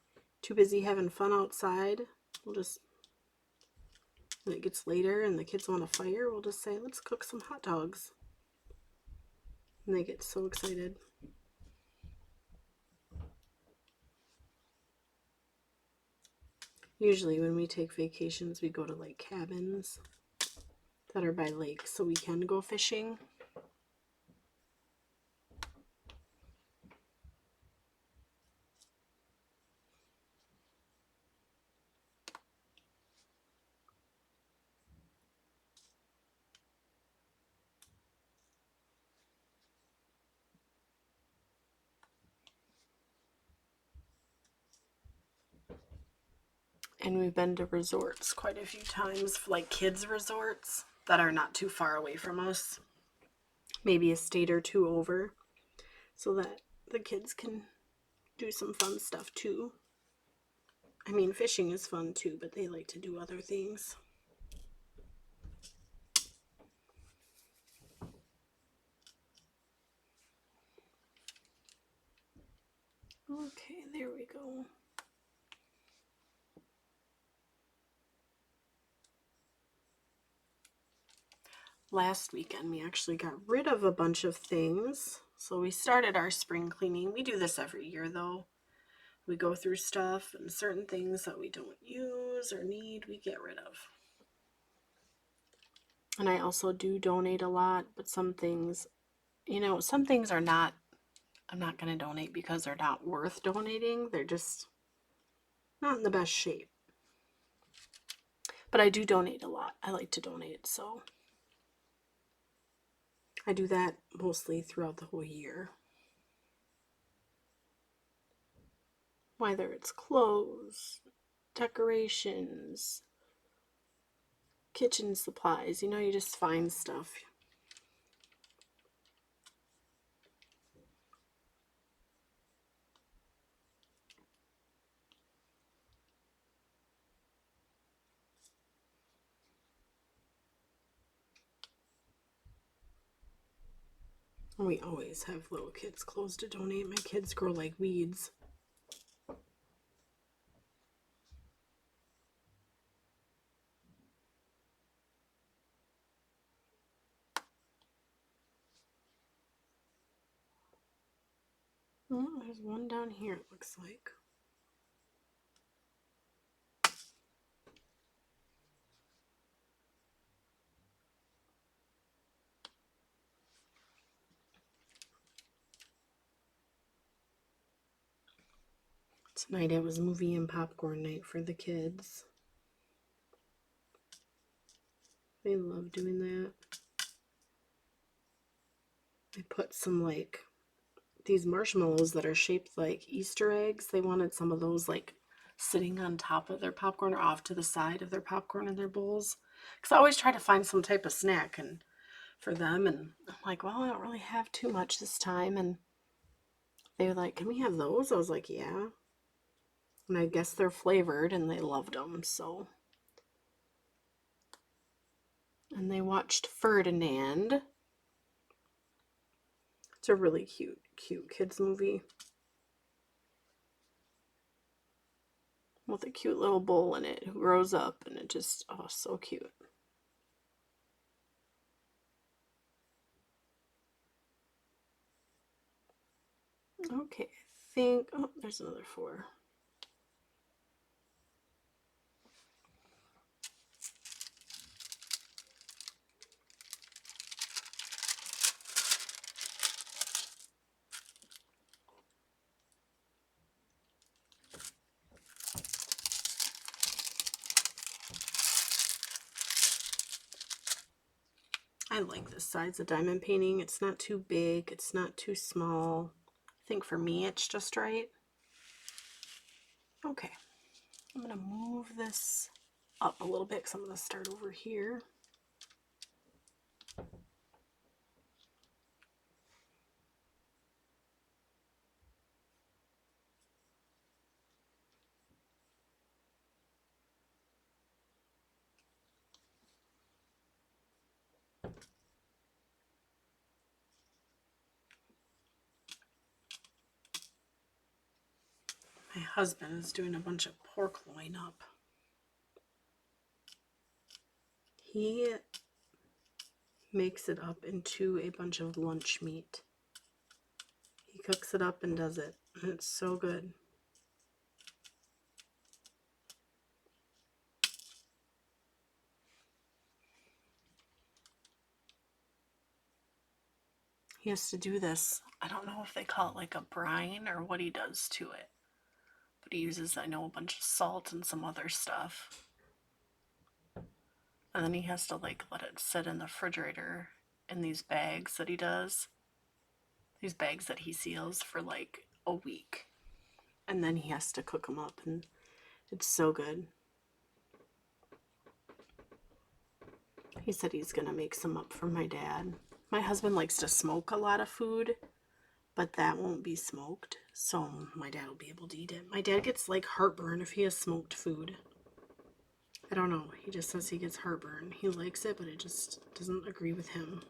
too busy having fun outside, we'll just, when it gets later and the kids want a fire, we'll just say, let's cook some hot dogs. And they get so excited. Usually when we take vacations, we go to like cabins that are by lakes so we can go fishing. And we've been to resorts quite a few times, like kids' resorts that are not too far away from us. Maybe a state or two over, so that the kids can do some fun stuff too. I mean, fishing is fun too, but they like to do other things. Okay, there we go. Last weekend we actually got rid of a bunch of things. So we started our spring cleaning. We do this every year though. We go through stuff, and certain things that we don't use or need, we get rid of. And I also do donate a lot, but some things, you know, some things are not, I'm not going to donate because they're not worth donating. They're just not in the best shape. But I do donate a lot. I like to donate, so I do that mostly throughout the whole year. Whether it's clothes, decorations, kitchen supplies, you know, you just find stuff. We always have little kids' clothes to donate. My kids grow like weeds. Oh, there's one down here, it looks like. Tonight it was movie and popcorn night for the kids. They love doing that. I put some these marshmallows that are shaped like Easter eggs. They wanted some of those sitting on top of their popcorn or off to the side of their popcorn in their bowls. Because I always try to find some type of snack and for them, and I'm like, well, I don't really have too much this time. And they were like, can we have those? I was like, yeah. And I guess they're flavored and they loved them, so. And they watched Ferdinand. It's a really cute kids movie. With a cute little bull in it who grows up, and it just, oh, so cute. Okay, I think, oh, there's another 4. I like this size of diamond painting. It's not too big, it's not too small. I think for me it's just right. Okay, I'm gonna move this up a little bit because I'm gonna start over here. My husband is doing a bunch of pork loin up. He makes it up into a bunch of lunch meat. He cooks it up and does it, and it's so good. He has to do this. I don't know if they call it like a brine or what he does to it. But he uses, I know, a bunch of salt and some other stuff. And then he has to let it sit in the refrigerator in these bags that he does. These bags that he seals for a week. And then he has to cook them up, and it's so good. He said he's going to make some up for my dad. My husband likes to smoke a lot of food, but that won't be smoked, so my dad will be able to eat it. My dad gets heartburn if he has smoked food. I don't know. He just says he gets heartburn. He likes it, but it just doesn't agree with him.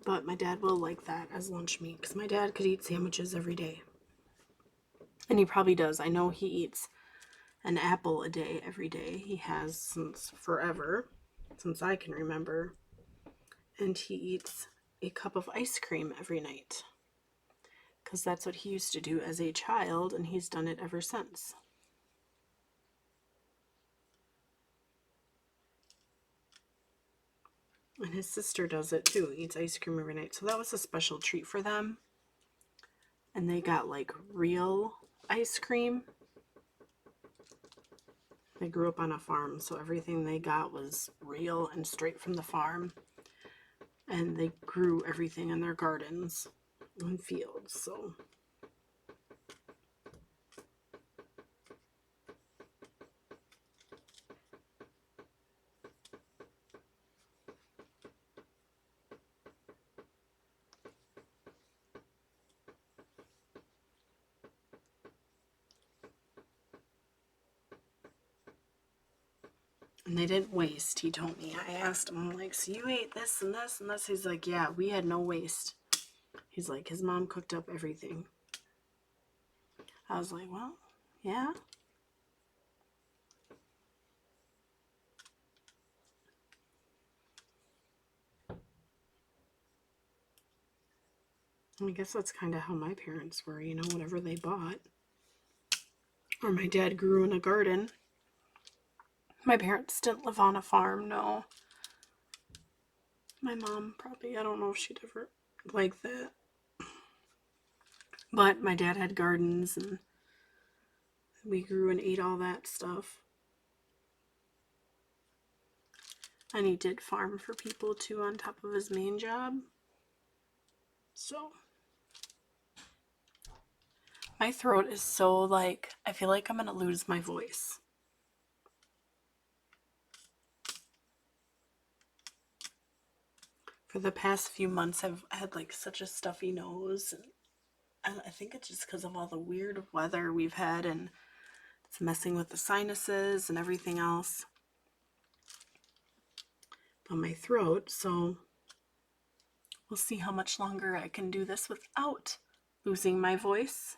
But my dad will like that as lunch meat because my dad could eat sandwiches every day. And he probably does. I know he eats an apple a day every day. He has since forever, since I can remember. And he eats a cup of ice cream every night because that's what he used to do as a child, and he's done it ever since. And his sister does it too, eats ice cream every night. So that was a special treat for them. And they got real ice cream. They grew up on a farm, so everything they got was real and straight from the farm. And they grew everything in their gardens and fields, so. And they didn't waste, he told me. I asked him, I'm like, so you ate this and this and this? He's like, yeah, we had no waste. He's like, his mom cooked up everything. I was like, well, yeah. I guess that's kind of how my parents were, you know, whatever they bought. Or my dad grew in a garden. My parents didn't live on a farm, no. My mom probably, I don't know if she'd ever like that. But my dad had gardens and we grew and ate all that stuff. And he did farm for people too on top of his main job. So my throat is so like, I feel like I'm going to lose my voice. For the past few months, I've had like such a stuffy nose. And I think it's just because of all the weird weather we've had and it's messing with the sinuses and everything else on my throat. So we'll see how much longer I can do this without losing my voice.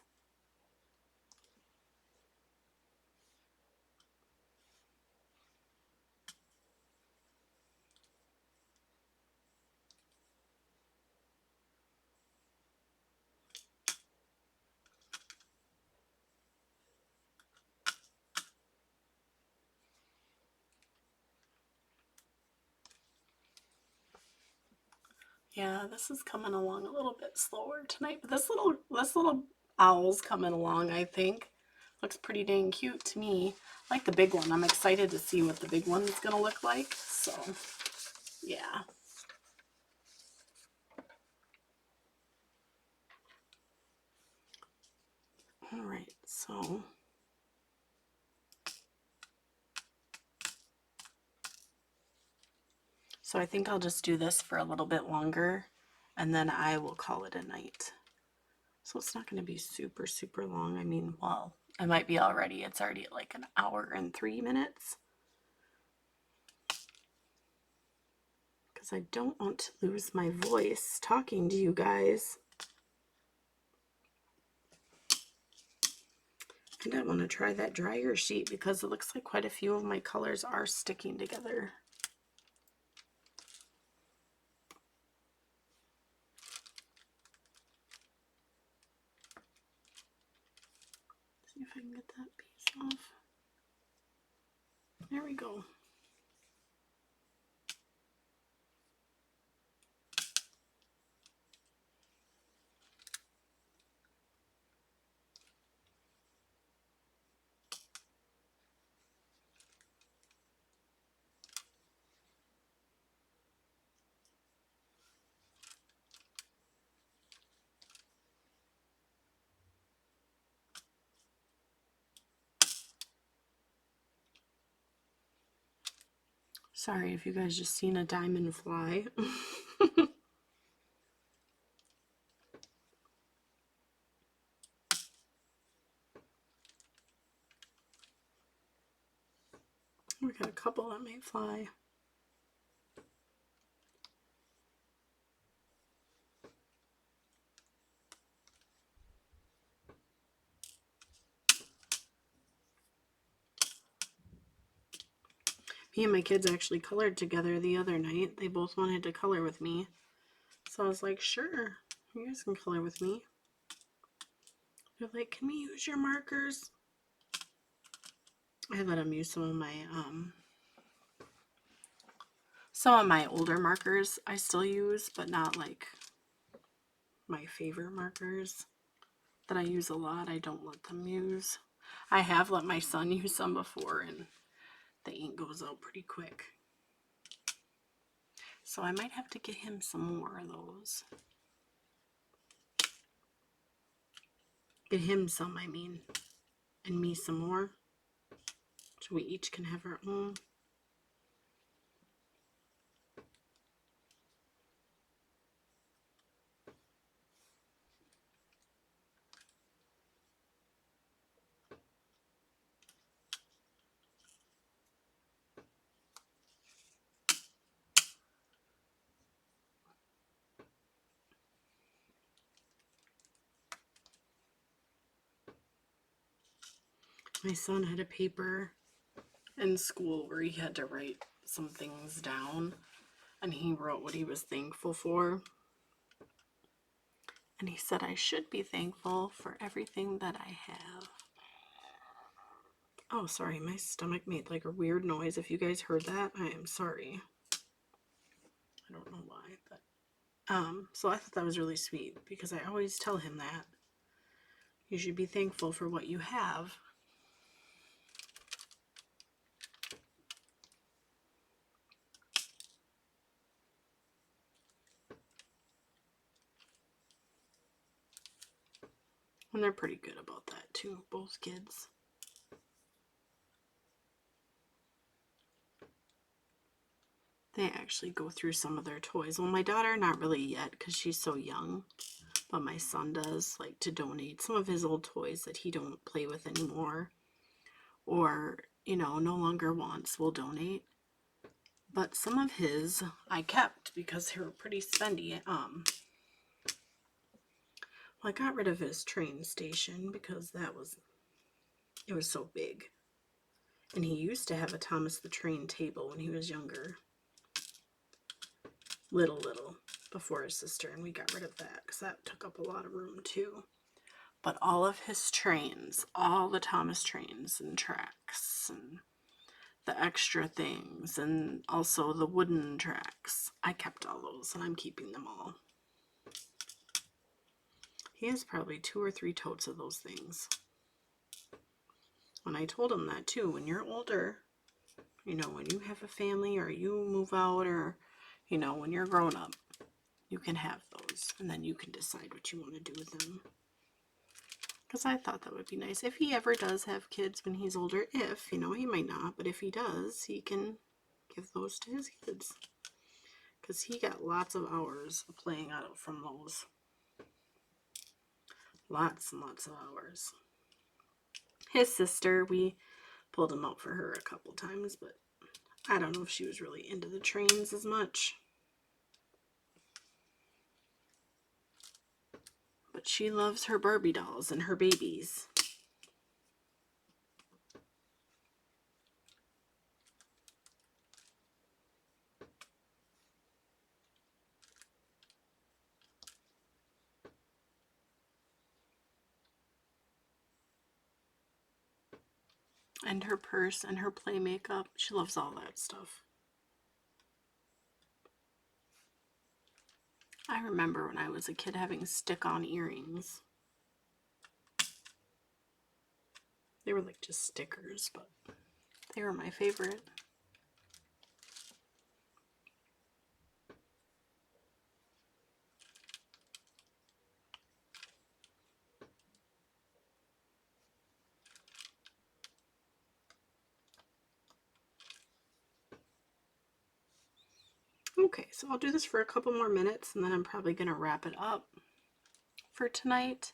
Yeah, this is coming along a little bit slower tonight, but this little owl's coming along, I think. Looks pretty dang cute to me. I like the big one. I'm excited to see what the big one's gonna look like. So, yeah. All right, so I think I'll just do this for a little bit longer and then I will call it a night. So it's not going to be super, super long. I mean, well, it might be already. It's already at like an hour and 3 minutes. Because I don't want to lose my voice talking to you guys. And I want to try that dryer sheet because it looks like quite a few of my colors are sticking together. See if I can get that piece off. There we go. Sorry if you guys just seen a diamond fly. We got a couple that may fly. Me and my kids actually colored together the other night. They both wanted to color with me. So I was like, sure, you guys can color with me. They're like, can we use your markers? I let them use some of my older markers I still use, but not like my favorite markers that I use a lot. I don't let them use. I have let my son use some before and the ink goes out pretty quick. So I might have to get him some more of those. Get him some, I mean, and me some more. So we each can have our own. My son had a paper in school where he had to write some things down, and he wrote what he was thankful for. And he said, I should be thankful for everything that I have. Oh, sorry, my stomach made like a weird noise. If you guys heard that, I am sorry. I don't know why, but so I thought that was really sweet because I always tell him that you should be thankful for what you have. And they're pretty good about that too, both kids. They actually go through some of their toys. Well, my daughter, not really yet because she's so young, but my son does like to donate some of his old toys that he don't play with anymore or, no longer wants, will donate. But some of his I kept because they were pretty spendy. I got rid of his train station because it was so big. And he used to have a Thomas the Train table when he was younger. Little, before his sister, and we got rid of that because that took up a lot of room too. But all of his trains, all the Thomas trains and tracks and the extra things and also the wooden tracks, I kept all those and I'm keeping them all. He has probably 2 or 3 totes of those things. And I told him that too, when you're older, when you have a family or you move out or, when you're grown up, you can have those and then you can decide what you want to do with them. Because I thought that would be nice. If he ever does have kids when he's older, he might not, but if he does, he can give those to his kids. Because he got lots of hours of playing out from those. Lots and lots of hours. His sister, we pulled him out for her a couple times, but I don't know if she was really into the trains as much. But she loves her Barbie dolls and her babies. And her purse and her play makeup. She loves all that stuff. I remember when I was a kid having stick-on earrings. They were like just stickers, but they were my favorite. Okay, so I'll do this for a couple more minutes and then I'm probably going to wrap it up for tonight.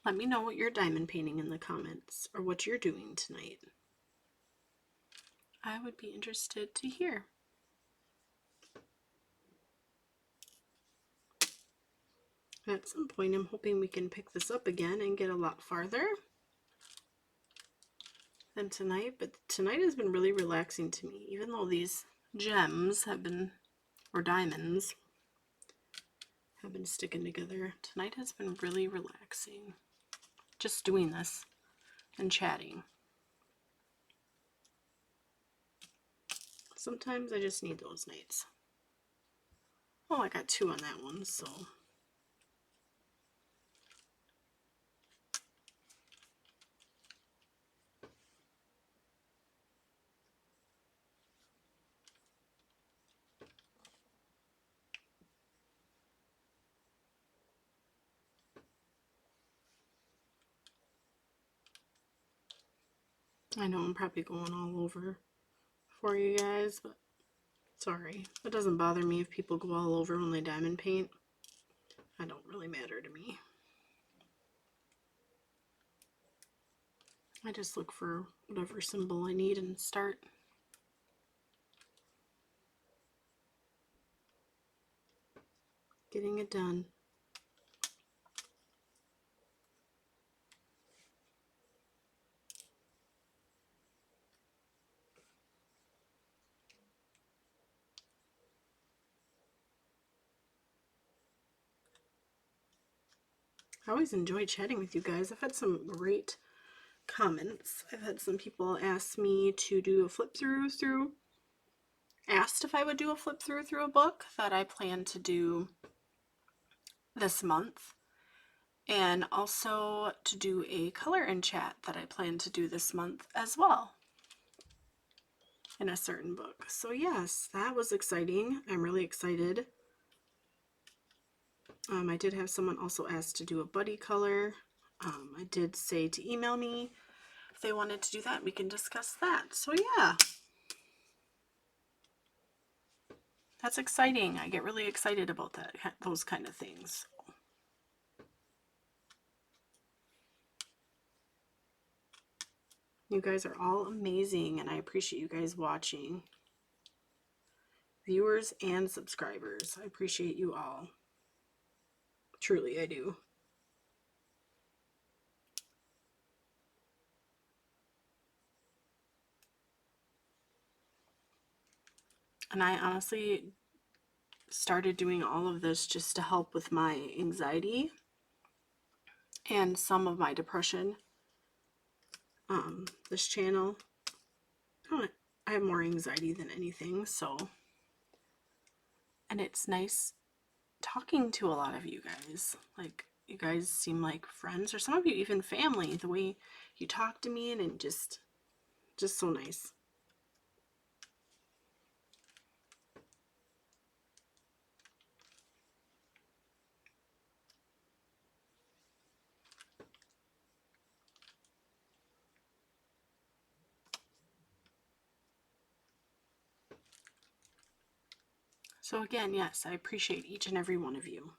Let me know what you're diamond painting in the comments or what you're doing tonight. I would be interested to hear. At some point, I'm hoping we can pick this up again and get a lot farther than tonight, but tonight has been really relaxing to me, even though these gems have been, or diamonds, have been sticking together. Tonight has been really relaxing. Just doing this and chatting. Sometimes I just need those nights. Oh, I got 2 on that one, so. I know I'm probably going all over for you guys, but sorry. It doesn't bother me if people go all over when they diamond paint. That don't really matter to me. I just look for whatever symbol I need and start. Getting it done. I always enjoy chatting with you guys. I've had some great comments. I've had some people ask me to do a flip through asked if I would do a flip through a book that I plan to do this month, and also to do a color and chat that I plan to do this month as well in a certain book. So yes, that was exciting. I'm really excited. I did have someone also ask to do a buddy color. I did say to email me if they wanted to do that. We can discuss that. So yeah, that's exciting. I get really excited about those kind of things. You guys are all amazing, and I appreciate you guys watching. Viewers and subscribers, I appreciate you all. Truly, I do. And I honestly started doing all of this just to help with my anxiety and some of my depression. This channel, I have more anxiety than anything, so, and it's nice talking to a lot of you guys. Like, you guys seem like friends, or some of you even family, the way you talk to me, and just so nice. So again, yes, I appreciate each and every one of you.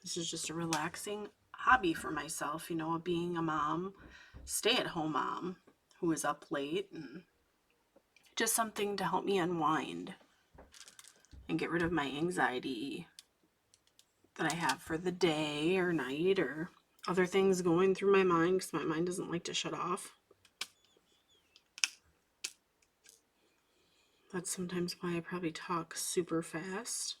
This is just a relaxing hobby for myself, you know, being a mom, stay-at-home mom who is up late, and just something to help me unwind and get rid of my anxiety that I have for the day or night, or other things going through my mind, because my mind doesn't like to shut off. That's sometimes why I probably talk super fast.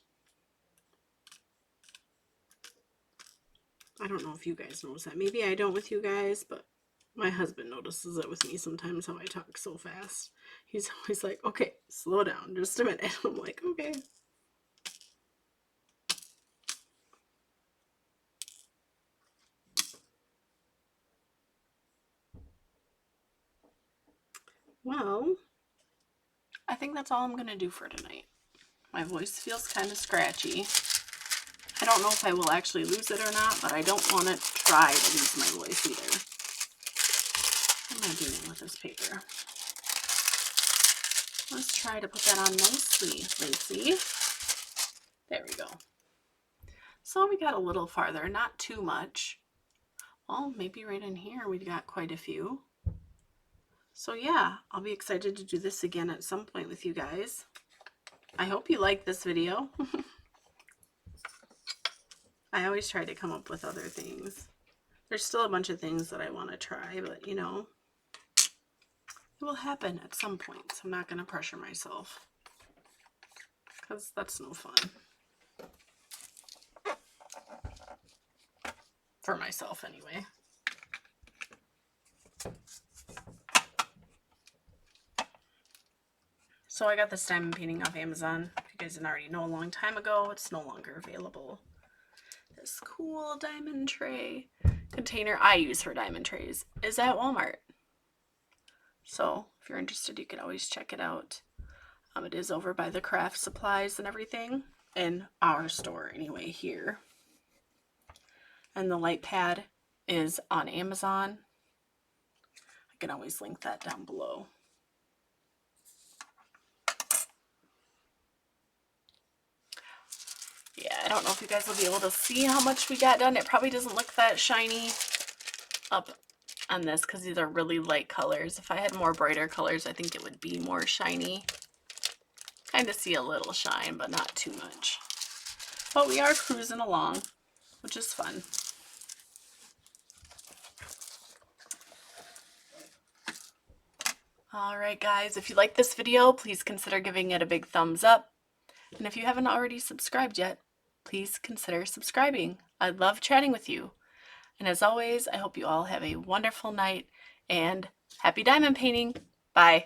I don't know if you guys notice that. Maybe I don't with you guys, but my husband notices it with me sometimes, how I talk so fast. He's always like, okay, slow down just a minute. I'm like, okay. Well, I think that's all I'm going to do for tonight. My voice feels kind of scratchy. I don't know if I will actually lose it or not, but I don't want to try to lose my voice either. What am I doing with this paper? Let's try to put that on nicely, Lacey. There we go. So we got a little farther, not too much. Well, maybe right in here we got quite a few. So yeah, I'll be excited to do this again at some point with you guys. I hope you like this video. I always try to come up with other things. There's still a bunch of things that I want to try, but you know, it will happen at some point. So I'm not going to pressure myself, because that's no fun. For myself, anyway. So I got this diamond painting off Amazon. If you guys didn't already know, a long time ago. It's no longer available. This cool diamond tray container I use for diamond trays is at Walmart. So if you're interested, you can always check it out. It is over by the craft supplies and everything in our store anyway here. And the light pad is on Amazon. I can always link that down below. Yeah, I don't know if you guys will be able to see how much we got done. It probably doesn't look that shiny up on this because these are really light colors. If I had more brighter colors, I think it would be more shiny. Kind of see a little shine, but not too much. But we are cruising along, which is fun. Alright guys, if you like this video, please consider giving it a big thumbs up. And if you haven't already subscribed yet, please consider subscribing. I love chatting with you. And as always, I hope you all have a wonderful night and happy diamond painting. Bye.